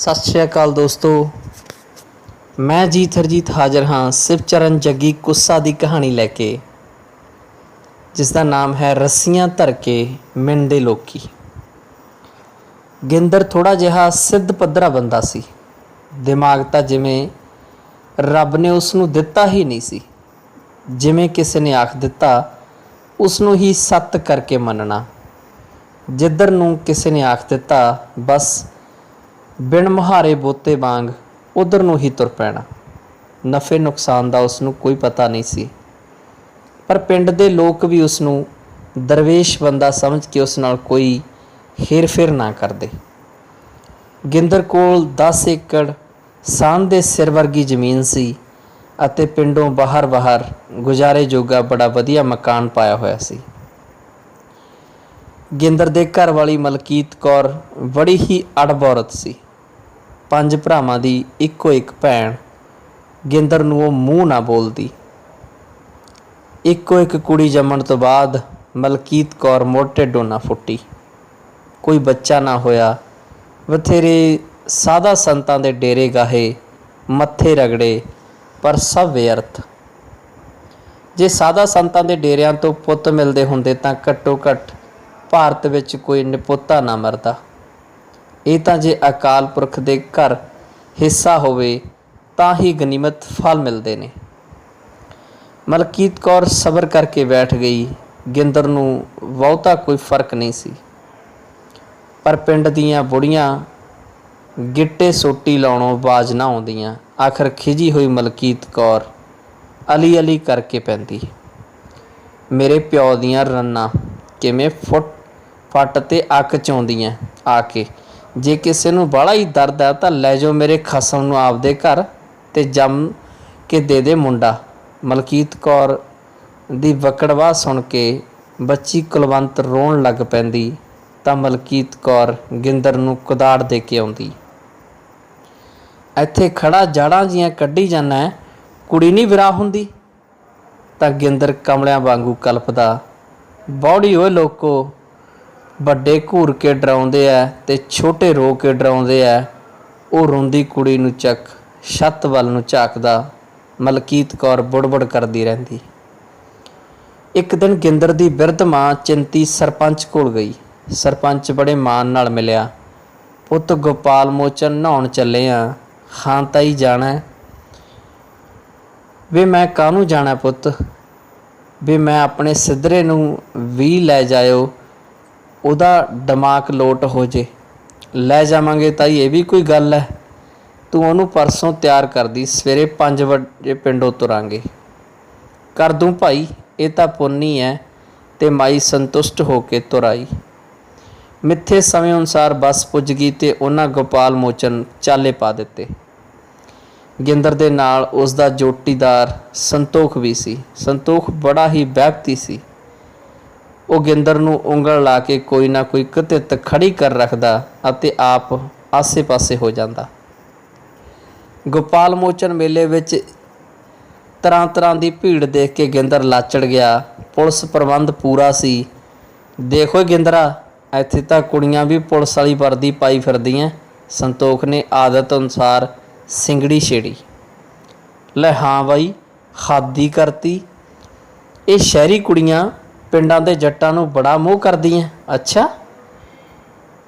सत श्री अकाल दोस्तों, मैं जीत हरजीत हाज़र हाँ शिवचरण जग्गी कुस्सा की कहानी लैके, जिसका नाम है रस्सियां धर के मिणदे लोकी। गिंदर थोड़ा जिहा सिद्ध पद्धरा बंदा सी। दिमाग तो जिमें रब ने उसनू दिता ही नहीं सी। जिमें किसी ने आख दिता उसनू ही सत्य करके मनना। जिधर नूं किसी ने आख दिता बस बिन मुहारे बोते वांग उधर नूं ही तुर पैना। नफ़े नुकसान का उसनू कोई पता नहीं सी, पर पिंड दे लोग भी उसनू दरवेश बंदा समझ के उस नाल कोई हेर फेर ना करदे। गिंदर कोल 10 एकड़ सांध दे सिर वर्गी जमीन सी अते पिंडों बाहर गुजारे जोगा बड़ा वधिया मकान पाया होया सी। गिंदर दे घर वाली मलकीत कौर बड़ी ही अड़ब औरत सी। 5 भरावां दी इक्को एक भैन। गिंदर नूं वो मूँह ना बोलदी। इक्को एक कुड़ी जम्मण तो बाद मलकीत कौर मुड़ ढिड्डों ना फुटी। कोई बच्चा ना होया। बथेरे साधा संतां दे डेरे गाहे, मत्थे रगड़े, पर सब व्यर्थ। जे साधा संतां दे डेरिਆਂ तो पुੱਤ मिलदे हुंदे तां घट्टो घट्ट भारत विच कोई निपुत्ता ना मरदा। ਇਹ ਤਾਂ ਜੇ अकाल पुरख ਦੇ ਘਰ ਹਿੱਸਾ ਹੋਵੇ ਤਾਂ ਹੀ ਗਨੀਮਤ फल मिलते ने। मलकीत कौर सबर करके बैठ गई। गिंदर नूं बहुता कोई फर्क नहीं सी, पर पिंड दीआं बुढ़ियां गिट्टे सोटी लाउणों बाज ना आउंदियां। आखिर खिजी हुई मलकीत कौर अली अली करके पैंदी। मेरे प्यो दीआं रन्नां किवें फट ते अक चाउंदियां आके। जे किसी नूं बाला ही दर्द है तो लै जाओ मेरे खसम नूं आपदे घर ते जम के दे मुंडा। मलकीत कौर दी वकड़वाह सुन के बच्ची कुलवंत रोण लग पैंदी तां मलकीत कौर गिंदर नूं कुदाड़ दे के आउंदी। ਇੱਥੇ खड़ा जाड़ां जियां कड्ढी जाना है, कुड़ी नहीं विराह हुंदी। तां गिंदर कमलियां वांगू कलपदा, बौड़ी ओए लोको, ਵੱਡੇ ਘੂਰ के डराउंदे आ ते छोटे रो के डराउंदे आ। ਉਹ ਰੋਂਦੀ ਕੁੜੀ ਨੂੰ ਚੱਕ ਛੱਤ ਵੱਲ ਨੂੰ ਝਾਕਦਾ ਮਲਕੀਤ ਕੌਰ ਬੁੜਬੁੜ ਕਰਦੀ ਰਹਿੰਦੀ। ਇੱਕ ਦਿਨ ਗਿੰਦਰ ਦੀ ਬਿਰਧ ਮਾਂ ਚਿੰਤੀ ਸਰਪੰਚ ਕੋਲ ਗਈ। ਸਰਪੰਚ ਬੜੇ ਮਾਣ ਨਾਲ ਮਿਲਿਆ। ਪੁੱਤ ਗੋਪਾਲ ਮੋਚਨ ਨਹਾਉਣ ਚੱਲੇ ਆ। ਹਾਂ ਤਾਈ ਜਾਣਾ ਵੇ। ਮੈਂ ਕਾਹਨੂੰ ਜਾਣਾ ਪੁੱਤ? ਵੀ ਮੈਂ ਆਪਣੇ ਸਿੱਧਰੇ ਨੂੰ ਵੀ ਲੈ ਜਾਇਓ, ਉਹਦਾ ਦਿਮਾਗ ਲੋਟ ਹੋ ਜੇ। ਲੈ ਜਾਵਾਂਗੇ ਤਾਈ, ਇਹ ਵੀ ਕੋਈ ਗੱਲ ਹੈ? ਤੂੰ ਉਹਨੂੰ ਪਰਸੋਂ ਤਿਆਰ ਕਰਦੀ, ਸਵੇਰੇ 5 ਵਜੇ ਪਿੰਡੋਂ ਤੁਰਾਂਗੇ। ਕਰ ਦੂੰ ਭਾਈ, ਇਹ ਤਾਂ ਪੁੰਨੀ ਹੈ। ਤੇ ਮਾਈ ਸੰਤੁਸ਼ਟ ਹੋ ਕੇ ਤੁਰ ਆਈ। ਮਿੱਥੇ ਸਮੇਂ ਅਨੁਸਾਰ ਬੱਸ ਪੁੱਜ ਗਈ ਤੇ ਉਹਨਾਂ ਗੋਪਾਲ ਮੋਚਨ ਚਾਲੇ ਪਾ ਦਿੱਤੇ। ਗਿੰਦਰ ਦੇ ਨਾਲ ਉਸ ਦਾ ਜੋਟੀਦਾਰ ਸੰਤੋਖ ਵੀ ਸੀ। ਸੰਤੋਖ ਬੜਾ ਹੀ ਵਹਿਪਤੀ ਸੀ। ਉਹ ਗਿੰਦਰ ਨੂੰ ਉਂਗਲ ਲਾ ਕੇ ਕੋਈ ਨਾ ਕੋਈ ਕਤਿਤ ਖੜੀ ਕਰ ਰੱਖਦਾ ਅਤੇ ਆਪ ਆਸੇ ਪਾਸੇ ਹੋ ਜਾਂਦਾ। ਗੋਪਾਲ ਮੋਚਨ ਮੇਲੇ ਵਿੱਚ ਤਰ੍ਹਾਂ ਤਰ੍ਹਾਂ ਦੀ ਭੀੜ ਦੇਖ ਕੇ ਗਿੰਦਰ ਲਾਚੜ ਗਿਆ। ਪੁਲਿਸ ਪ੍ਰਬੰਧ ਪੂਰਾ ਸੀ। ਦੇਖੋ ਗਿੰਦਰਾ, ਇੱਥੇ ਤਾਂ ਕੁੜੀਆਂ ਵੀ ਪੁਲਿਸ ਵਾਲੀ ਵਰਦੀ ਪਾਈ ਫਿਰਦੀਆਂ। ਸੰਤੋਖ ਨੇ ਆਦਤ ਅਨੁਸਾਰ ਸਿੰਗੜੀ ਛੇੜੀ। ਲੈ ਹਾਂ ਬਾਈ, ਹੱਦ ਹੀ ਕਰਤੀ। ਇਹ ਸ਼ਹਿਰੀ ਕੁੜੀਆਂ ਪਿੰਡਾਂ ਦੇ ਜੱਟਾਂ ਨੂੰ ਬੜਾ ਮੋਹ ਕਰਦੀਆਂ। ਅੱਛਾ,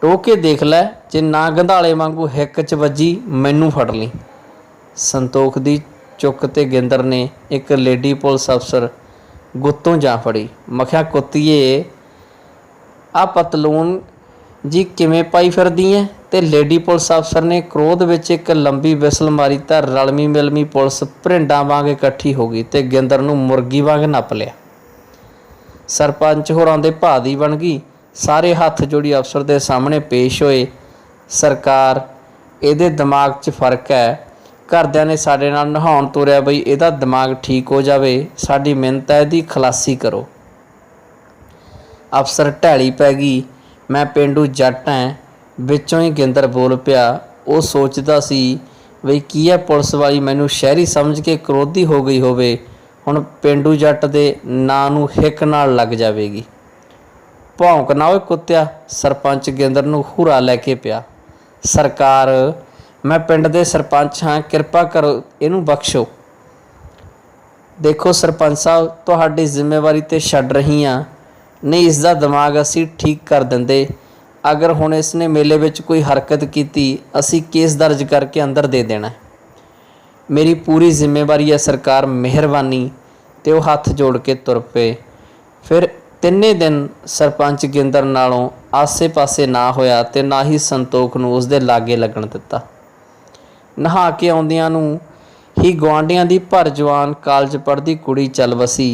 ਟੋਕ ਕੇ ਦੇਖ ਲੈ, ਜੇ ਨਾ ਗੰਧਾਲੇ ਵਾਂਗੂ ਹਿੱਕ 'ਚ ਵੱਜੀ ਮੈਨੂੰ ਫੜ ਲਈ। ਸੰਤੋਖ ਦੀ ਚੁੱਕ ਤੇ ਗਿੰਦਰ ਨੇ ਇੱਕ ਲੇਡੀ ਪੁਲਿਸ ਅਫਸਰ ਗੁੱਤੋਂ ਜਾ ਫੜੀ। ਮਖਿਆ ਕੁੱਤੀਏ, ਆ ਪਤਲੂਨ ਜੀ ਕਿਵੇਂ ਪਾਈ ਫਿਰਦੀ ਐ? ਤੇ ਲੇਡੀ ਪੁਲਿਸ ਅਫਸਰ ਨੇ ਕ੍ਰੋਧ ਵਿੱਚ ਇੱਕ ਲੰਬੀ ਵਿਸਲ ਮਾਰੀ ਤਾਂ ਰਲਮੀ ਮਿਲਮੀ ਪੁਲਿਸ ਭਰਿੰਡਾਂ ਵਾਂਗ ਇਕੱਠੀ ਹੋ ਗਈ ਤੇ ਗਿੰਦਰ ਨੂੰ ਮੁਰਗੀ ਵਾਂਗ ਨੱਪ ਲਿਆ। ਸਰਪੰਚ ਹੋਰਾਂ ਦੇ ਭਾਅ ਦੀ ਬਣ ਗਈ। ਸਾਰੇ ਹੱਥ ਜੋੜੀ ਅਫਸਰ ਦੇ ਸਾਹਮਣੇ ਪੇਸ਼ ਹੋਏ। ਸਰਕਾਰ, ਇਹਦੇ ਦਿਮਾਗ 'ਚ ਫਰਕ ਹੈ। ਘਰਦਿਆਂ ਨੇ ਸਾਡੇ ਨਾਲ ਨਹਾਉਣ ਤੋਰਿਆ ਬਈ ਇਹਦਾ ਦਿਮਾਗ ਠੀਕ ਹੋ ਜਾਵੇ। ਸਾਡੀ ਮਿਹਨਤ ਹੈ, ਇਹਦੀ ਖਲਾਸੀ ਕਰੋ। ਅਫਸਰ ਢੈਲੀ ਪੈ ਗਈ। ਮੈਂ ਪੇਂਡੂ ਜੱਟ ਐਂ। ਵਿੱਚੋਂ ਹੀ ਗਿੰਦਰ ਬੋਲ ਪਿਆ। ਉਹ ਸੋਚਦਾ ਸੀ ਬਈ ਕੀ ਹੈ, ਪੁਲਿਸ ਵਾਲੀ ਮੈਨੂੰ ਸ਼ਹਿਰੀ ਸਮਝ ਕੇ ਕਰੋਧੀ ਹੋ ਗਈ ਹੋਵੇ, ਹੁਣ ਪੇਂਡੂ ਜੱਟ ਦੇ ਨਾਂ ਨੂੰ ਹਿੱਕ ਨਾਲ ਲੱਗ ਜਾਵੇਗੀ। ਭੌਂਕ ਨਾ ਓਏ ਕੁੱਤਿਆ। ਸਰਪੰਚ ਗਿੰਦਰ ਨੂੰ ਹੂਰਾ ਲੈ ਕੇ ਪਿਆ। ਸਰਕਾਰ, मैं पिंड दे सरपंच हाँ, किरपा करो इहनूं बख्शो। देखो सरपंच साहब, तुहाडी जिम्मेवारी ते छड्ड रही हाँ, नहीं इसका दिमाग असी ठीक कर देंदे। अगर हुण इसने मेले विच कोई हरकत की असी केस दर्ज करके अंदर दे देना। मेरी पूरी जिम्मेवारी है सरकार, मेहरबानी। ते वो हथ जोड़ के तुर पे। फिर तिन्ने दिन सरपंच गिंदर नालों आसे पासे ना होया ते ना ही संतोख नूं उसदे लागे लगन दिता। नहा के आउंदियां नूं ही गुआंढियां दी भर जवान कालज पढ़दी कुड़ी चल वसी।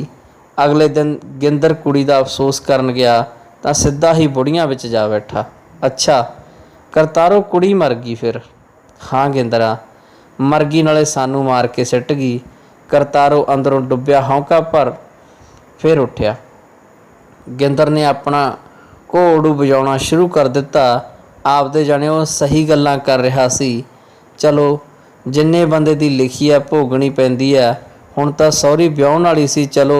अगले दिन गिंदर कुड़ी दा अफसोस करन गया तां सिद्धा ही बुढ़ियां विच जा बैठा। अच्छा करतारो, कुड़ी मर गई फिर? हाँ गिंदरा मर गई, नाले सानू मार के सिट गई। करतारो अंदरों डुब्बिया हौंका पर फिर उठिया। गिंदर ने अपना घोड़ू बजाउणा शुरू कर दिता। आपदे जाने वो सही गल्लां कर रहा सी। चलो जिन्ने बंदे दी लिखी है भोगनी पैंदी है। हुण तां सौहरी ब्याहण वाली सी। चलो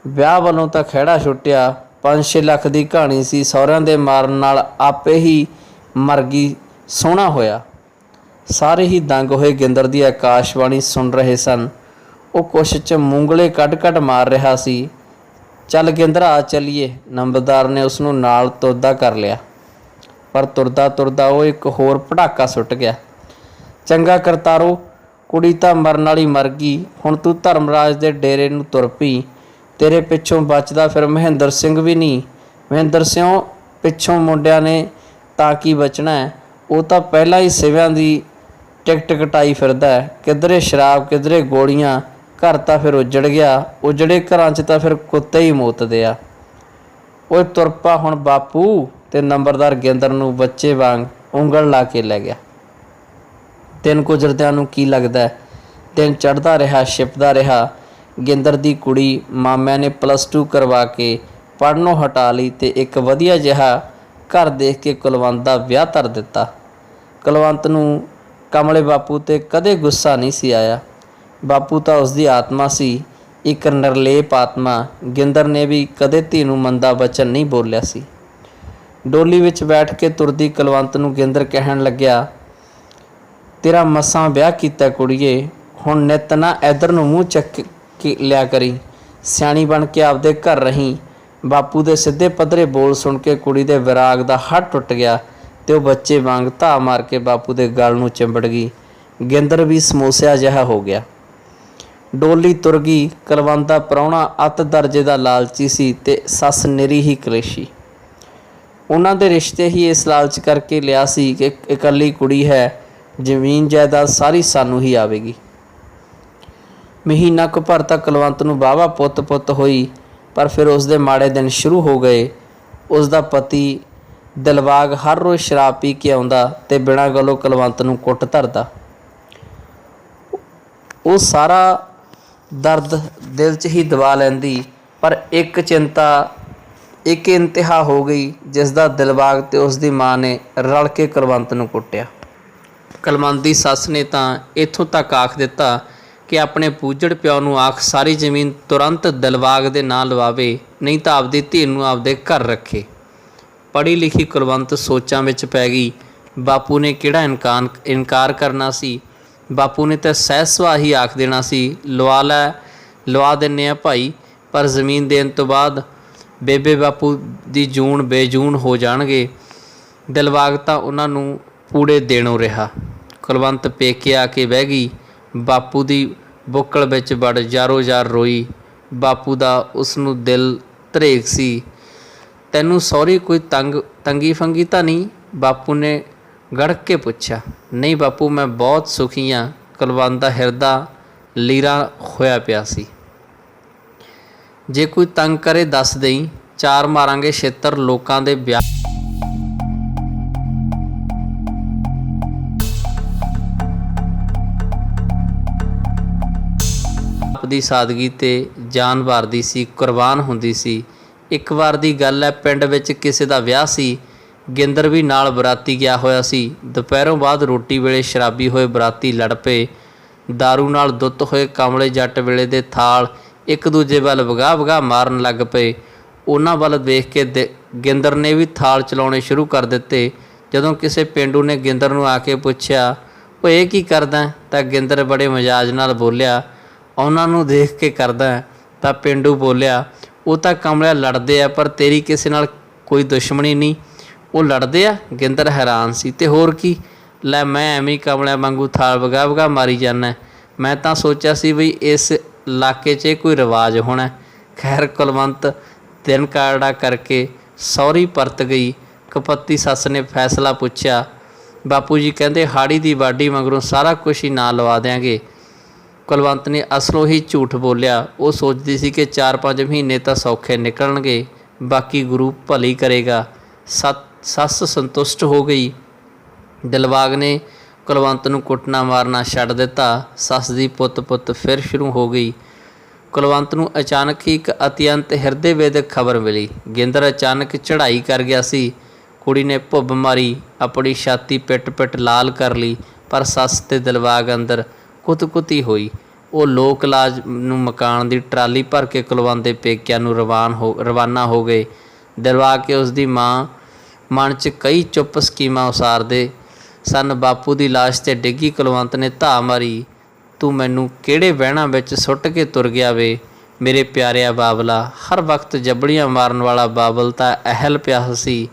विआह वालों तां खैड़ा छुट्टिया। 5-6 लख की कहानी सी, सौहरिਆਂ दे मारन नाल आपे ही मर गई। सोहना होया। सारे ही दंग होए गिंदर दी आकाशवाणी सुन रहे सन। वो कुछ च मूंगले कढ़ कढ़ मार रहा सी। चल गिंदरा चलीए, नंबरदार ने उसनूं नाल तुरदा कर लिया। पर तुरदा तुरदा वो एक होर पटाका सुट गया। चंगा करतारो, कुड़ी तां मरन वाली मर गई, हुण तूं धर्मराज दे डेरे नूं तुर पई। तेरे पिछों बचदा फिर महेंद्र सिंह भी नहीं। महेंद्र सिंह पिछों मुंडिया ने तां की बचना है। वो तां पहलां ही सिवियां दी टिकट कटाई फिरदा है। किधरे शराब किधरे गोलियां, घर तां फिर उजड़ गया। उजड़े घरां च तां फिर कुत्ते ही मोतदे आ। ओए तुर पा हुण बापू। ते नंबरदार गिंदर नूं बच्चे वांग ਉਂਗਲ ला के लै गया। दिन गुजरदिਆਂ ਨੂੰ ਕੀ लगदा है, दिन चढ़दा रहा छिपदा रहा। गिंदर दी कुड़ी मामिਆਂ ने +2 करवा के पढ़नों हटा ली ते एक वधिया जिहा घर देख के कुलवंत दा विआह धर दिता। कुलवंत नूं कमले बापू ते कदे गुस्सा नहीं सी आया। बापू तां उसदी आत्मा सी, एक निर्लेप आत्मा। गिंदर ने भी कदे धी नूं मंदा वचन नहीं बोलिया सी। डोली विच बैठ के तुरदी कुलवंत नूं गिंदर कहण लग्या, तेरा मसां विआह कीता कुड़ीए, हुण नित ना इधर नूं मूँह चक के लिया करी। सियाणी बन के आपदे घर रही। बापू दे सीधे पद्धरे बोल सुन के कुड़ी दे विराग दा हट टुट गया ते वो बच्चे वांग धा मार के बापू दे गल नूं चिंबड़ गई। गिंदर भी समोसिया जिहा हो गया। डोली तुर गई। कुलवंत दा प्राहुणा अत दर्जे दा लालची सी ते सस निरी ही कलेशी। उन्हां दे रिश्ते ही इस लालच करके लिया सी कि इकल्ली कुड़ी है, जमीन जायदाद सारी सानू ही आवेगी। महीना कुछ भर तक कुलवंत नूं वाहवा पुੱਤ पुੱਤ होई। पर फिर उसदे माड़े दिन शुरू हो गए। उसदा पति दिलबाग हर रोज़ शराब पी के आउंदा ते बिना गलों कुलवंत नूं कुੱਟ धरदा। वो सारा दर्द दिल च ही दबा लैंदी। पर एक चिंता एक इंतहा हो गई जिसदा दिलबाग ते उसदी माँ ने रल के कुलवंत नूं कुੱਟਿਆ। कुलवंत दी सस ने तां इत्थों तक आख दिता कि अपने पूजड़ प्यो नूं आख सारी जमीन तुरंत दिलबाग दे नां लवावे, नहीं तो आपदी धी नूं आपदे घर रखे। पढ़ी लिखी कुलवंत सोचां विच पै गई। बापू ने किहड़ा इनकार करना सी। बापू ने तो सह सुहा ही आख देना सी, लवा दिन्ने आ भाई, पर जमीन देण तो बाद बेबे बापू दी जून बेजून हो जाणगे। दिलबाग तां उन्हां नूं पूड़े देणों रहा। कुलवंत पेके आके बह गई। बापू दी बुक्कल विच वड़ जारो जार रोई। बापू दा उसनूं दिल धरेक सी। तैनूं सौहरी कोई तंगी फंगी तां नहीं? बापू ने गड़क के पुछया। नहीं बापू, मैं बहुत सुखी हाँ। कुलवंत दा हिरदा लीरा होया पिया सी। जे कोई तंग करे दस दई, 4 मारांगे छेतर लोकां दे ब्याह। दी सादगी ते जान वारदी सी, कुर्बान हुंदी सी। एक वार दी गल है, पिंड विच किसे दा विआह सी। गिंदर भी नाल बराती गया होया सी। दोपहरों बाद रोटी वेले शराबी होए बराती लड़ पे। दारू नाल दुੱਤ होए कमले जट वेले दे थाल एक दूजे वल वगाह वगाह मारन लग पे। उन्हां वल देख के गिंदर ने भी थाल चलाउणे शुरू कर दिते ਜਦੋਂ ਕਿਸੇ ਪੇਂਡੂ ਨੇ ਗਿੰਦਰ ਨੂੰ ਆ ਕੇ ਪੁੱਛਿਆ, ਉਹ ਇਹ ਕੀ ਕਰਦਾ? ਤਾਂ ਗਿੰਦਰ ਬੜੇ ਮਜ਼ਾਜ ਨਾਲ ਬੋਲਿਆ, ਉਹਨਾਂ ਨੂੰ ਦੇਖ ਕੇ ਕਰਦਾ। ਤਾਂ ਪੇਂਡੂ ਬੋਲਿਆ, ਉਹ ਤਾਂ ਕਮਲਿਆ ਲੜਦੇ ਆ, ਪਰ ਤੇਰੀ ਕਿਸੇ ਨਾਲ ਕੋਈ ਦੁਸ਼ਮਣੀ ਨਹੀਂ। ਉਹ ਲੜਦੇ ਆ? ਗਿੰਦਰ ਹੈਰਾਨ ਸੀ। ਤੇ ਹੋਰ ਕੀ, ਲੈ ਮੈਂ ਐਵੇਂ ਹੀ ਕਮਲਿਆਂ ਵਾਂਗੂ ਥਾਲ ਵਗਾ ਵਗਾ ਮਾਰੀ ਜਾਂਦਾ। ਮੈਂ ਤਾਂ ਸੋਚਿਆ ਸੀ ਬਈ ਇਸ ਇਲਾਕੇ 'ਚ ਕੋਈ ਰਿਵਾਜ ਹੋਣਾ। ਖੈਰ ਕੁਲਵੰਤ ਦਿਨ ਕਾੜਾ ਕਰਕੇ ਸਹੁਰੀ ਪਰਤ ਗਈ। ਕਪੱਤੀ ਸੱਸ ਨੇ ਫੈਸਲਾ ਪੁੱਛਿਆ। ਬਾਪੂ ਜੀ ਕਹਿੰਦੇ ਹਾੜੀ ਦੀ ਵਾਢੀ ਮਗਰੋਂ ਸਾਰਾ ਕੁਛ ਹੀ ਨਾ ਲਵਾ ਦਿਆਂਗੇ। ਕੁਲਵੰਤ ਨੇ ਅਸਲੋਂ ਹੀ ਝੂਠ ਬੋਲਿਆ। ਉਹ ਸੋਚਦੀ ਸੀ ਕਿ 4-5 ਮਹੀਨੇ ਤਾਂ ਸੌਖੇ ਨਿਕਲਣਗੇ, ਬਾਕੀ ਗੁਰੂ ਭਲੀ ਕਰੇਗਾ। ਸੱਸ ਸੰਤੁਸ਼ਟ ਹੋ ਗਈ। ਦਿਲਬਾਗ ਨੇ ਕੁਲਵੰਤ ਨੂੰ ਕੁੱਟਣਾ ਮਾਰਨਾ ਛੱਡ ਦਿੱਤਾ। ਸੱਸ ਦੀ ਪੁੱਤ ਫਿਰ ਸ਼ੁਰੂ ਹੋ ਗਈ। ਕੁਲਵੰਤ ਨੂੰ ਅਚਾਨਕ ਹੀ ਇੱਕ ਅਤਿਅੰਤ ਹਿਰਦੇ ਵੇਦਕ ਖਬਰ ਮਿਲੀ। ਗਿੰਦਰ ਅਚਾਨਕ ਚੜ੍ਹਾਈ ਕਰ ਗਿਆ ਸੀ। ਕੁੜੀ ਨੇ ਭੁੱਬ ਮਾਰੀ, ਆਪਣੀ ਛਾਤੀ ਪਿੱਟ ਲਾਲ ਕਰ ਲਈ, ਪਰ ਸੱਸ ਤੇ ਦਿਲਬਾਗ ਅੰਦਰ ਕੁੱਤ-ਕੁੱਤੀ ਹੋਈ। ਉਹ ਲੋਕ ਇਲਾਜ ਨੂੰ ਮਕਾਨ ਦੀ ਟਰਾਲੀ ਭਰ ਕੇ ਕੁਲਵੰਤ ਦੇ ਪੇਕਿਆਂ ਨੂੰ ਰਵਾਨਾ ਹੋ ਗਏ। ਦਿਲਬਾਗ ਕੇ ਉਸ ਦੀ ਮਾਂ ਮਨ 'ਚ ਕਈ ਚੁੱਪ ਸਕੀਮਾਂ ਉਸਾਰਦੇ ਸਨ। ਬਾਪੂ ਦੀ ਲਾਸ਼ 'ਤੇ ਡਿੱਗੀ ਕੁਲਵੰਤ ਨੇ ਧਾ ਮਾਰੀ, ਤੂੰ ਮੈਨੂੰ ਕਿਹੜੇ ਵਹਿਣਾਂ ਵਿੱਚ ਸੁੱਟ ਕੇ ਤੁਰ ਗਿਆ ਵੇ ਮੇਰੇ ਪਿਆਰਿਆ ਬਾਬਲਾ। ਹਰ ਵਕਤ ਜਬੜੀਆਂ ਮਾਰਨ ਵਾਲਾ ਬਾਬਲ ਤਾਂ ਅਹਿਲ ਪਿਆ ਸੀ,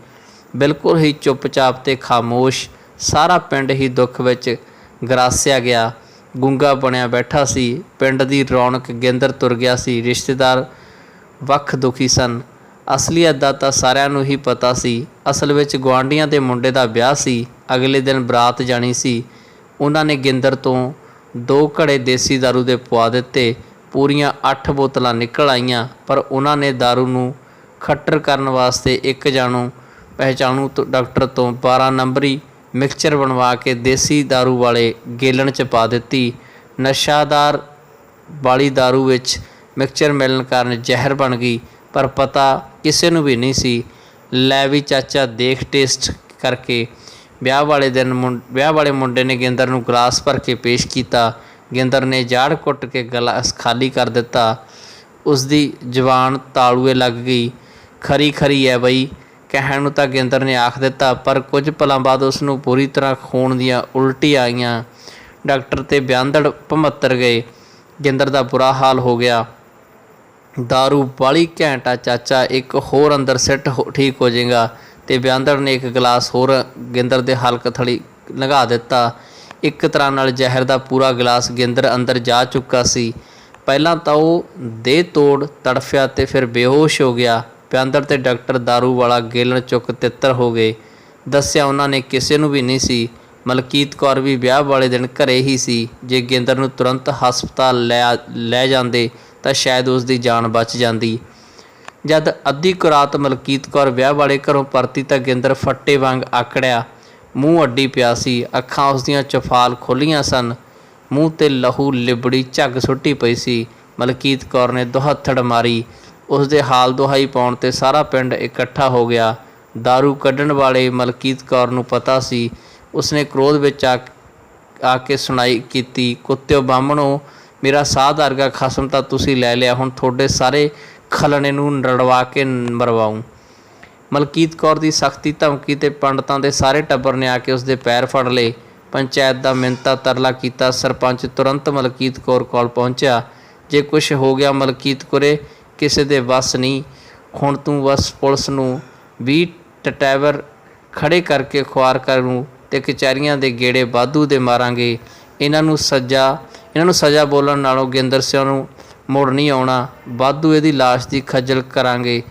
ਬਿਲਕੁਲ ਹੀ ਚੁੱਪਚਾਪ ਤੇ ਖਾਮੋਸ਼। ਸਾਰਾ ਪਿੰਡ ਹੀ ਦੁੱਖ ਵਿੱਚ ਗਰਾਸਿਆ ਗਿਆ, ਗੂੰਗਾ ਬਣਿਆ ਬੈਠਾ ਸੀ। ਪਿੰਡ ਦੀ ਰੌਣਕ ਗਿੰਦਰ ਤੁਰ ਗਿਆ ਸੀ। ਰਿਸ਼ਤੇਦਾਰ ਵੱਖ ਦੁਖੀ ਸਨ। ਅਸਲੀਅਤ ਦਾ ਤਾਂ ਸਾਰਿਆਂ ਨੂੰ ਹੀ ਪਤਾ ਸੀ। ਅਸਲ ਵਿੱਚ ਗੁਆਂਢੀਆਂ ਦੇ ਮੁੰਡੇ ਦਾ ਵਿਆਹ ਸੀ। ਅਗਲੇ ਦਿਨ ਬਰਾਤ ਜਾਣੀ ਸੀ। ਉਹਨਾਂ ਨੇ ਗਿੰਦਰ ਤੋਂ 2 ਘੜੇ ਦੇਸੀ ਦਾਰੂ ਦੇ ਪਵਾ ਦਿੱਤੇ। ਪੂਰੀਆਂ 8 ਬੋਤਲਾਂ ਨਿਕਲ ਆਈਆਂ, ਪਰ ਉਹਨਾਂ ਨੇ ਦਾਰੂ ਨੂੰ ਖੱਟਰ ਕਰਨ ਵਾਸਤੇ ਇੱਕ ਜਾਣੂ ਪਹਿਚਾਣੂ ਡਾਕਟਰ ਤੋਂ 12 ਨੰਬਰੀ ਮਿਕਸਚਰ ਬਣਵਾ ਕੇ ਦੇਸੀ ਦਾਰੂ ਵਾਲੇ ਗੇਲਣ 'ਚ ਪਾ ਦਿੱਤੀ। ਨਸ਼ਾਦਾਰ ਵਾਲੀ ਦਾਰੂ ਵਿੱਚ ਮਿਕਸਚਰ ਮਿਲਣ ਕਾਰਨ ਜ਼ਹਿਰ ਬਣ ਗਈ, ਪਰ ਪਤਾ ਕਿਸੇ ਨੂੰ ਵੀ ਨਹੀਂ ਸੀ। ਲੈ ਵੀ ਚਾਚਾ ਦੇਖ ਟੇਸਟ ਕਰਕੇ। ਵਿਆਹ ਵਾਲੇ ਮੁੰਡੇ ਨੇ ਗਿੰਦਰ ਨੂੰ ਗਲਾਸ ਭਰ ਕੇ ਪੇਸ਼ ਕੀਤਾ। ਗਿੰਦਰ ਨੇ ਜਾੜ ਕੁੱਟ ਕੇ ਗਲਾਸ ਖਾਲੀ ਕਰ ਦਿੱਤਾ। ਉਸਦੀ ਜ਼ੁਬਾਨ ਤਾਲੂਏ ਲੱਗ ਗਈ। ਖਰੀ ਹੈ ਬਈ, ਕਹਿਣ ਨੂੰ ਤਾਂ ਗਿੰਦਰ ਨੇ ਆਖ ਦਿੱਤਾ, ਪਰ ਕੁਝ ਪਲਾਂ ਬਾਅਦ ਉਸ ਨੂੰ ਪੂਰੀ ਤਰ੍ਹਾਂ ਖੂਨ ਦੀਆਂ ਉਲਟੀ ਆਈਆਂ। ਡਾਕਟਰ ਤੇ ਬਿਆੰਦੜ ਭਮੱਤਰ ਗਏ। ਗਿੰਦਰ ਦਾ ਬੁਰਾ ਹਾਲ ਹੋ ਗਿਆ। ਦਾਰੂ ਬਾਹਲੀ ਘੈਂਟ ਆ ਚਾਚਾ, ਇੱਕ ਹੋਰ ਅੰਦਰ ਸਿੱਟ ਠੀਕ ਹੋ ਜਾਏਗਾ। ਤੇ ਬਿਆੰਦੜ ਨੇ ਇੱਕ ਗਲਾਸ ਹੋਰ ਗਿੰਦਰ ਦੇ ਹਲਕ ਥਲੀ ਲੰਘਾ ਦਿੱਤਾ। ਇੱਕ ਤਰ੍ਹਾਂ ਨਾਲ ਜ਼ਹਿਰ ਦਾ ਪੂਰਾ ਗਲਾਸ ਗਿੰਦਰ ਅੰਦਰ ਜਾ ਚੁੱਕਾ ਸੀ। ਪਹਿਲਾਂ ਤਾਂ ਉਹ ਦੇਹ ਤੋੜ ਤੜਫਿਆ ਤੇ ਫਿਰ ਬੇਹੋਸ਼ ਹੋ ਗਿਆ। ਬਿਆੰਦੜ ਤੇ ਡਾਕਟਰ ਦਾਰੂ ਵਾਲਾ ਗੇਲਣ ਚੁੱਕ ਤਿੱਤਰ ਹੋ ਗਏ। ਦੱਸਿਆ ਉਹਨਾਂ ਨੇ ਕਿਸੇ ਨੂੰ ਵੀ ਨਹੀਂ ਸੀ। ਮਲਕੀਤ ਕੌਰ ਵੀ ਵਿਆਹ ਵਾਲੇ ਦਿਨ ਘਰੇ ਹੀ ਸੀ। ਜੇ ਗਿੰਦਰ ਨੂੰ ਤੁਰੰਤ ਹਸਪਤਾਲ ਲੈ ਜਾਂਦੇ ਤਾਂ ਸ਼ਾਇਦ ਉਸ ਦੀ ਜਾਨ ਬਚ ਜਾਂਦੀ। ਜਦ ਅੱਧੀ ਕੁ ਰਾਤ ਮਲਕੀਤ ਕੌਰ ਵਿਆਹ ਵਾਲੇ ਘਰੋਂ ਪਰਤੀ ਤਾਂ ਗਿੰਦਰ ਫੱਟੇ ਵਾਂਗ ਆਕੜਿਆ, ਮੂੰਹ ਅੱਡੀ ਪਿਆ ਸੀ। ਅੱਖਾਂ ਉਸਦੀਆਂ ਚਫਾਲ ਖੁੱਲ੍ਹੀਆਂ ਸਨ। ਮੂੰਹ 'ਤੇ ਲਹੂ ਲਿਬੜੀ ਝੱਗ ਸੁੱਟੀ ਪਈ ਸੀ। ਮਲਕੀਤ ਕੌਰ ਨੇ ਦੁਹੱਥੜ ਮਾਰੀ। ਉਸਦੇ ਹਾਲ ਦੁਹਾਈ ਪਾਉਣ 'ਤੇ ਸਾਰਾ ਪਿੰਡ ਇਕੱਠਾ ਹੋ ਗਿਆ। ਦਾਰੂ ਕੱਢਣ ਵਾਲੇ ਮਲਕੀਤ ਕੌਰ ਨੂੰ ਪਤਾ ਸੀ। ਉਸਨੇ ਕ੍ਰੋਧ ਵਿੱਚ ਆ ਕੇ ਸੁਣਾਈ ਕੀਤੀ, ਕੁੱਤਿਓ ਬਾਹਮਣੋ, ਮੇਰਾ ਸਾਧ ਵਰਗਾ ਖਸਮ ਤਾਂ ਤੁਸੀਂ ਲੈ ਲਿਆ, ਹੁਣ ਤੁਹਾਡੇ ਸਾਰੇ ਖਲਣੇ ਨੂੰ ਰੜਵਾ ਕੇ ਮਰਵਾਊਂ। ਮਲਕੀਤ ਕੌਰ ਦੀ ਸਖਤੀ ਧਮਕੀ ਤੇ ਪੰਡਤਾਂ ਦੇ ਸਾਰੇ ਟੱਬਰ ਨੇ ਆ ਕੇ ਉਸਦੇ ਪੈਰ ਫੜ ਲਏ। ਪੰਚਾਇਤ ਦਾ ਮਿੰਨਤਾ ਤਰਲਾ ਕੀਤਾ। ਸਰਪੰਚ ਤੁਰੰਤ ਮਲਕੀਤ ਕੌਰ ਕੋਲ ਪਹੁੰਚਿਆ। ਜੇ ਕੁਛ ਹੋ ਗਿਆ ਮਲਕੀਤ ਕੌਰੇ, ਕਿਸੇ ਦੇ ਵੱਸ ਨਹੀਂ। ਹੁਣ ਤੂੰ ਬਸ ਪੁਲਿਸ ਨੂੰ 20 ਟਟੈਵਰ ਖੜ੍ਹੇ ਕਰਕੇ ਖੁਆਰ ਕਰੂ ਤੇ ਕਚਹਿਰੀਆਂ ਦੇ ਗੇੜੇ ਵਾਧੂ ਦੇ ਮਾਰਾਂਗੇ। ਇਹਨਾਂ ਨੂੰ ਸਜ਼ਾ ਬੋਲਣ ਨਾਲੋਂ ਗਿੰਦਰ ਸਿੰਘ ਨੂੰ ਮੁੜ ਨਹੀਂ ਆਉਣਾ। ਵਾਧੂ ਇਹਦੀ ਲਾਸ਼ ਦੀ ਖੱਜਲ ਕਰਾਂਗੇ।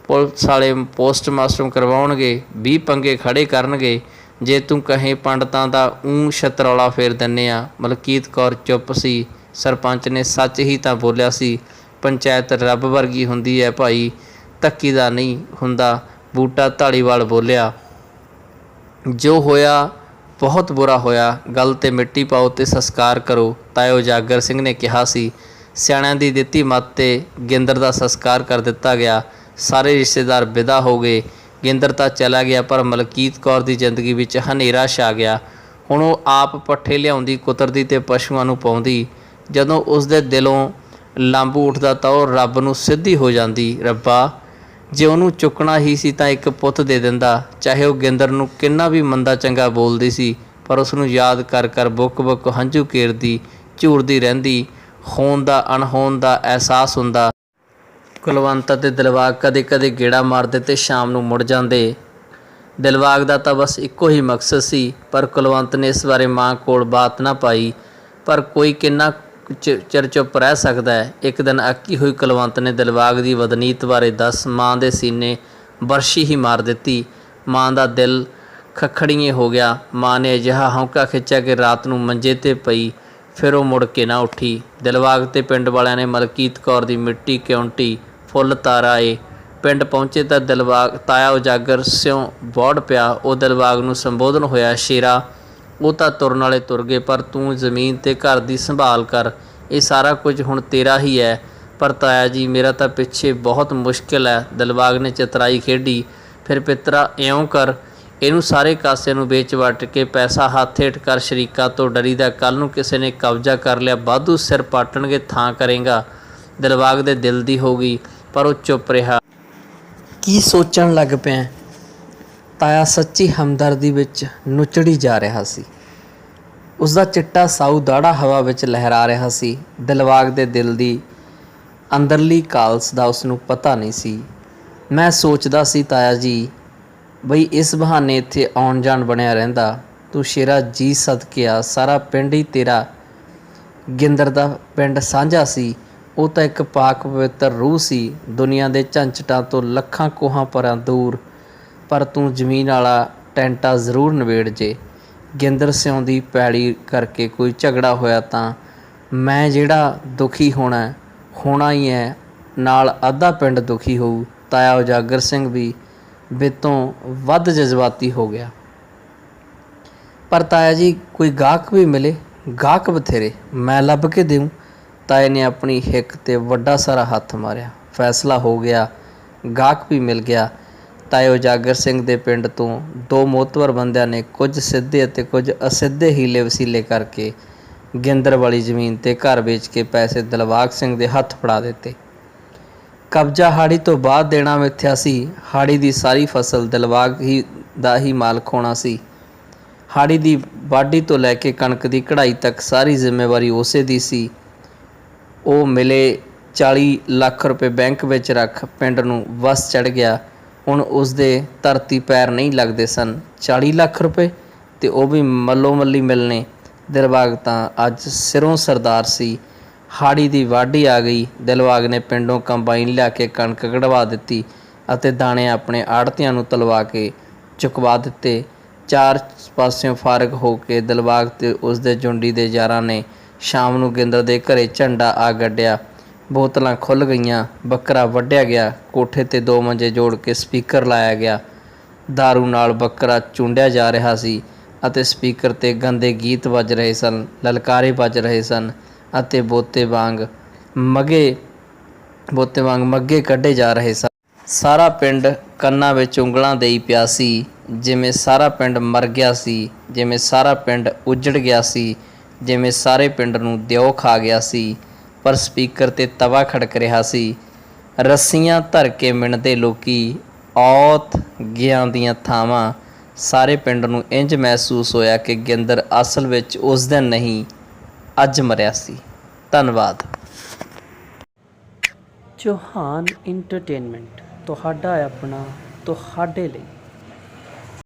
ਪੁਲਿਸ ਵਾਲੇ ਪੋਸਟਮਾਸਟਰ ਕਰਵਾਉਣਗੇ, 20 ਪੰਗੇ ਖੜ੍ਹੇ ਕਰਨਗੇ। ਜੇ ਤੂੰ ਕਹੇ ਪੰਡਤਾਂ ਦਾ ਛਤਰੌਲਾ ਫੇਰ ਦਿੰਦੇ ਆ। ਮਲਕੀਤ ਕੌਰ ਚੁੱਪ ਸੀ। ਸਰਪੰਚ ਨੇ ਸੱਚ ਹੀ ਤਾਂ ਬੋਲਿਆ ਸੀ। ਪੰਚਾਇਤ ਰੱਬ ਵਰਗੀ ਹੁੰਦੀ ਹੈ ਭਾਈ, ਧੱਕੀ ਦਾ ਨਹੀਂ ਹੁੰਦਾ। ਬੂਟਾ ਧਾਲੀਵਾਲ ਬੋਲਿਆ, ਜੋ ਹੋਇਆ ਬਹੁਤ ਬੁਰਾ ਹੋਇਆ। ਗੱਲ 'ਤੇ ਮਿੱਟੀ ਪਾਓ ਤੇ ਸੰਸਕਾਰ ਕਰੋ, ਤਾਇਓ ਜਾਗਰ ਸਿੰਘ ਨੇ ਕਿਹਾ ਸੀ। ਸਿਆਣਿਆਂ ਦੀ ਦਿੱਤੀ ਮੱਤ 'ਤੇ ਗਿੰਦਰ ਦਾ ਸੰਸਕਾਰ ਕਰ ਦਿੱਤਾ ਗਿਆ। ਸਾਰੇ ਰਿਸ਼ਤੇਦਾਰ ਵਿਦਾ ਹੋ ਗਏ। ਗਿੰਦਰ ਤਾਂ ਚਲਾ ਗਿਆ, ਪਰ ਮਲਕੀਤ ਕੌਰ ਦੀ ਜ਼ਿੰਦਗੀ ਵਿੱਚ ਹਨੇਰਾ ਛਾ ਗਿਆ। ਹੁਣ ਉਹ ਆਪ ਪੱਠੇ ਲਿਆਉਂਦੀ, ਕੁਤਰਦੀ ਤੇ ਪਸ਼ੂਆਂ ਨੂੰ ਪਾਉਂਦੀ। ਜਦੋਂ ਉਸਦੇ ਦਿਲੋਂ ਲਾਂਬੂ ਉੱਠਦਾ ਤਾਂ ਉਹ ਰੱਬ ਨੂੰ ਸਿੱਧੀ ਹੋ ਜਾਂਦੀ। ਰੱਬਾ, ਜੇ ਉਹਨੂੰ ਚੁੱਕਣਾ ਹੀ ਸੀ ਤਾਂ ਇੱਕ ਪੁੱਤ ਦੇ ਦਿੰਦਾ। ਚਾਹੇ ਉਹ ਗਿੰਦਰ ਨੂੰ ਕਿੰਨਾ ਵੀ ਮੰਦਾ ਚੰਗਾ ਬੋਲਦੀ ਸੀ, ਪਰ ਉਸ ਨੂੰ ਯਾਦ ਕਰ ਕਰ ਬੁੱਕ ਬੁੱਕ ਹੰਝੂ ਕੇਰਦੀ ਝੂਰਦੀ ਰਹਿੰਦੀ। ਹੋਣ ਦਾ ਅਣਹੋਣ ਦਾ ਅਹਿਸਾਸ ਹੁੰਦਾ। ਕੁਲਵੰਤ ਅਤੇ ਦਿਲਬਾਗ ਕਦੇ ਕਦੇ ਗੇੜਾ ਮਾਰਦੇ ਤੇ ਸ਼ਾਮ ਨੂੰ ਮੁੜ ਜਾਂਦੇ। ਦਿਲਬਾਗ ਦਾ ਤਾਂ ਬਸ ਇੱਕੋ ਹੀ ਮਕਸਦ ਸੀ, ਪਰ ਕੁਲਵੰਤ ਨੇ ਇਸ ਬਾਰੇ ਮਾਂ ਕੋਲ ਬਾਤ ਨਾ ਪਾਈ। ਪਰ ਕੋਈ ਕਿੰਨਾ ਚਿਰ ਚੁੱਪ ਰਹਿ ਸਕਦਾ ਹੈ। ਇੱਕ ਦਿਨ ਅੱਕੀ ਹੋਈ ਕੁਲਵੰਤ ਨੇ ਦਿਲਬਾਗ ਦੀ ਬਦਨੀਤ ਬਾਰੇ ਦੱਸ ਮਾਂ ਦੇ ਸੀਨੇ ਬਰਸ਼ੀ ਹੀ ਮਾਰ ਦਿੱਤੀ। ਮਾਂ ਦਾ ਦਿਲ ਖੱਖੜੀਏ ਹੋ ਗਿਆ। ਮਾਂ ਨੇ ਅਜਿਹਾ ਹੌਂਕਾ ਖਿੱਚਿਆ ਕਿ ਰਾਤ ਨੂੰ ਮੰਜੇ 'ਤੇ ਪਈ, ਫਿਰ ਉਹ ਮੁੜ ਕੇ ਨਾ ਉੱਠੀ। ਦਿਲਬਾਗ ਤੇ ਪਿੰਡ ਵਾਲਿਆਂ ਨੇ ਮਲਕੀਤ ਕੌਰ ਦੀ ਮਿੱਟੀ ਕਿਉਂਟੀ ਫੁੱਲ ਤਾਰਾਏ। ਪਿੰਡ ਪਹੁੰਚੇ ਤਾਂ ਦਿਲਬਾਗ ਤਾਇਆ ਉਜਾਗਰ ਸਿਉਂ ਬੌੜ ਪਿਆ। ਉਹ ਦਿਲਬਾਗ ਨੂੰ ਸੰਬੋਧਨ ਹੋਇਆ, ਸ਼ੇਰਾ ਉਹ ਤਾਂ ਤੁਰਨ ਵਾਲੇ ਤੁਰ ਗਏ, ਪਰ ਤੂੰ ਜ਼ਮੀਨ ਤੇ ਘਰ ਦੀ ਸੰਭਾਲ ਕਰ। ਇਹ ਸਾਰਾ ਕੁਝ ਹੁਣ ਤੇਰਾ ਹੀ ਹੈ। ਪਰ ਤਾਇਆ ਜੀ, ਮੇਰਾ ਤਾਂ ਪਿੱਛੇ ਬਹੁਤ ਮੁਸ਼ਕਿਲ ਹੈ। ਦਿਲਬਾਗ ਨੇ ਚਤਰਾਈ ਖੇਡੀ। ਫਿਰ ਪਿੱਤਰਾ ਇਉਂ ਕਰ, ਇਹਨੂੰ ਸਾਰੇ ਕਾਸਿਆਂ ਨੂੰ ਵੇਚ ਵੱਟ ਕੇ ਪੈਸਾ ਹੱਥ ਹੇਠ ਕਰ। ਸ਼ਰੀਕਾਂ ਤੋਂ ਡਰੀਦਾ ਕੱਲ੍ਹ ਨੂੰ ਕਿਸੇ ਨੇ ਕਬਜ਼ਾ ਕਰ ਲਿਆ, ਵਾਧੂ ਸਿਰ ਪਾਟਣਗੇ, ਥਾਂ ਕਰੇਗਾ। ਦਿਲਬਾਗ ਦੇ ਦਿਲ ਦੀ ਹੋ ਗਈ, ਪਰ ਉਹ ਚੁੱਪ ਰਿਹਾ। ਕੀ ਸੋਚਣ ਲੱਗ ਪਿਆ? ਤਾਇਆ ਸੱਚੀ ਹਮਦਰਦੀ ਵਿੱਚ ਨੁਚੜੀ ਜਾ ਰਿਹਾ ਸੀ। ਉਸਦਾ ਚਿੱਟਾ ਸਾਊ ਦਾੜਾ ਹਵਾ ਵਿੱਚ ਲਹਿਰਾ ਰਿਹਾ ਸੀ। ਦਿਲਬਾਗ ਦੇ ਦਿਲ ਦੀ ਅੰਦਰਲੀ ਕਾਲਸ ਦਾ ਉਸਨੂੰ ਪਤਾ ਨਹੀਂ ਸੀ। ਮੈਂ ਸੋਚਦਾ ਸੀ ਤਾਇਆ ਜੀ, ਬਈ ਇਸ ਬਹਾਨੇ ਇੱਥੇ ਆਉਣ ਜਾਣ ਬਣਿਆ ਰਹਿੰਦਾ। ਤੂੰ ਸ਼ੇਰਾ ਜੀ ਸਦਕੇ ਆ, ਸਾਰਾ ਪਿੰਡ ਹੀ ਤੇਰਾ। ਗਿੰਦਰ ਦਾ ਪਿੰਡ ਸਾਂਝਾ ਸੀ। ਉਹ ਤਾਂ ਇੱਕ ਪਾਕ ਪਵਿੱਤਰ ਰੂਹ ਸੀ, ਦੁਨੀਆ ਦੇ ਝੰਜਟਾਂ ਤੋਂ ਲੱਖਾਂ ਕੋਹਾਂ ਪਰਾਂ ਦੂਰ। ਪਰ ਤੂੰ ਜ਼ਮੀਨ ਵਾਲਾ ਟੈਂਟਾ ਜ਼ਰੂਰ ਨਿਬੇੜ ਜੇ। ਗਿੰਦਰ ਸਿਉਂ ਦੀ ਪੈੜੀ ਕਰਕੇ ਕੋਈ ਝਗੜਾ ਹੋਇਆ ਤਾਂ ਮੈਂ ਜਿਹੜਾ ਦੁਖੀ ਹੋਣਾ ਹੀ ਹੈ, ਨਾਲ ਅੱਧਾ ਪਿੰਡ ਦੁਖੀ ਹੋਊ। ਤਾਇਆ ਉਜਾਗਰ ਸਿੰਘ ਵੀ ਬਿੱਤੋਂ ਵੱਧ ਜਜ਼ਬਾਤੀ ਹੋ ਗਿਆ। ਪਰ ਤਾਇਆ ਜੀ, ਕੋਈ ਗਾਹਕ ਵੀ ਮਿਲੇ। ਗਾਹਕ ਬਥੇਰੇ, ਮੈਂ ਲੱਭ ਕੇ ਦੇਊਂ। ਤਾਏ ਨੇ ਆਪਣੀ ਹਿੱਕ 'ਤੇ ਵੱਡਾ ਸਾਰਾ ਹੱਥ ਮਾਰਿਆ। ਫੈਸਲਾ ਹੋ ਗਿਆ, ਗਾਹਕ ਵੀ ਮਿਲ ਗਿਆ। ਤਾਏ ਉਜਾਗਰ ਸਿੰਘ ਦੇ ਪਿੰਡ ਤੋਂ ਦੋ ਮੋਹਤਵਰ ਬੰਦਿਆਂ ਨੇ ਕੁਝ ਸਿੱਧੇ ਅਤੇ ਕੁਝ ਅਸਿੱਧੇ ਹੀਲੇ ਵਸੀਲੇ ਕਰਕੇ ਗਿੰਦਰ ਵਾਲੀ ਜ਼ਮੀਨ 'ਤੇ ਘਰ ਵੇਚ ਕੇ ਪੈਸੇ ਦਿਲਬਾਗ ਸਿੰਘ ਦੇ ਹੱਥ ਫੜਾ ਦਿੱਤੇ। ਕਬਜ਼ਾ ਹਾੜੀ ਤੋਂ ਬਾਅਦ ਦੇਣਾ ਮਿੱਥਿਆ ਸੀ। ਹਾੜੀ ਦੀ ਸਾਰੀ ਫਸਲ ਦਿਲਬਾਗ ਦਾ ਹੀ ਮਾਲਕ ਹੋਣਾ ਸੀ। ਹਾੜੀ ਦੀ ਵਾਢੀ ਤੋਂ ਲੈ ਕੇ ਕਣਕ ਦੀ ਕਢਾਈ ਤੱਕ ਸਾਰੀ ਜ਼ਿੰਮੇਵਾਰੀ ਉਸੇ ਦੀ ਸੀ। ਉਹ ਮਿਲੇ 40 ਲੱਖ ਰੁਪਏ ਬੈਂਕ ਵਿੱਚ ਰੱਖ ਪਿੰਡ ਨੂੰ ਵਸ ਚੜ੍ਹ ਗਿਆ। ਹੁਣ ਉਸਦੇ ਧਰਤੀ ਪੈਰ ਨਹੀਂ ਲੱਗਦੇ ਸਨ। 40 ਲੱਖ ਰੁਪਏ, ਅਤੇ ਉਹ ਵੀ ਮੱਲੋ ਮੱਲੀ ਮਿਲਣੇ। ਦਿਲਬਾਗ ਤਾਂ ਅੱਜ ਸਿਰੋਂ ਸਰਦਾਰ ਸੀ। ਹਾੜੀ ਦੀ ਵਾਢੀ ਆ ਗਈ। ਦਿਲਬਾਗ ਨੇ ਪਿੰਡੋਂ ਕੰਬਾਈਨ ਲਿਆ ਕੇ ਕਣਕ ਕਢਵਾ ਦਿੱਤੀ ਅਤੇ ਦਾਣੇ ਆਪਣੇ ਆੜ੍ਹਤੀਆਂ ਨੂੰ ਤਲਵਾ ਕੇ ਚੁਕਵਾ ਦਿੱਤੇ। ਚਾਰ ਪਾਸਿਓਂ ਫਾਰਗ ਹੋ ਕੇ ਦਿਲਬਾਗ ਤੇ ਉਸਦੇ ਜੁੰਡੀ ਦੇ ਯਾਰਾਂ ਨੇ ਸ਼ਾਮ ਨੂੰ ਗਿੰਦਰ ਦੇ ਘਰੇ ਝੰਡਾ ਆ ਗੱਡਿਆ। ਬੋਤਲਾਂ ਖੁੱਲ੍ਹ ਗਈਆਂ, ਬੱਕਰਾ ਵੱਢਿਆ ਗਿਆ, ਕੋਠੇ 'ਤੇ 2 ਮੰਜੇ ਜੋੜ ਕੇ ਸਪੀਕਰ ਲਾਇਆ ਗਿਆ। ਦਾਰੂ ਨਾਲ ਬੱਕਰਾ ਚੂੰਡਿਆ ਜਾ ਰਿਹਾ ਸੀ ਅਤੇ ਸਪੀਕਰ 'ਤੇ ਗੰਦੇ ਗੀਤ ਵੱਜ ਰਹੇ ਸਨ, ਲਲਕਾਰੇ ਵੱਜ ਰਹੇ ਸਨ ਅਤੇ ਬੋਤੇ ਵਾਂਗ ਮੱਗੇ ਕੱਢੇ ਜਾ ਰਹੇ ਸਨ। ਸਾਰਾ ਪਿੰਡ ਕੰਨਾਂ ਵਿੱਚ ਉਂਗਲਾਂ ਦੇਈ ਪਿਆ ਸੀ, ਜਿਵੇਂ ਸਾਰਾ ਪਿੰਡ ਮਰ ਗਿਆ ਸੀ, ਜਿਵੇਂ ਸਾਰਾ ਪਿੰਡ ਉੱਜੜ ਗਿਆ ਸੀ, ਜਿਵੇਂ ਸਾਰੇ ਪਿੰਡ ਨੂੰ ਦਿਓ ਖਾ ਗਿਆ ਸੀ। ਪਰ ਸਪੀਕਰ 'ਤੇ ਤਵਾ ਖੜਕ ਰਿਹਾ ਸੀ। ਰੱਸੀਆਂ ਧਰ ਕੇ ਮਿਣਦੇ ਲੋਕੀ, ਔਤ ਗਿਆਂ ਦੀਆਂ ਥਾਵਾਂ। ਸਾਰੇ ਪਿੰਡ ਨੂੰ ਇੰਝ ਮਹਿਸੂਸ ਹੋਇਆ ਕਿ ਗਿੰਦਰ ਅਸਲ ਵਿੱਚ ਉਸ ਦਿਨ ਨਹੀਂ, ਅੱਜ ਮਰਿਆ ਸੀ। ਧੰਨਵਾਦ। ਚੌਹਾਨ ਇੰਟਰਟੇਨਮੈਂਟ ਤੁਹਾਡਾ ਆਪਣਾ, ਤੁਹਾਡੇ ਲਈ।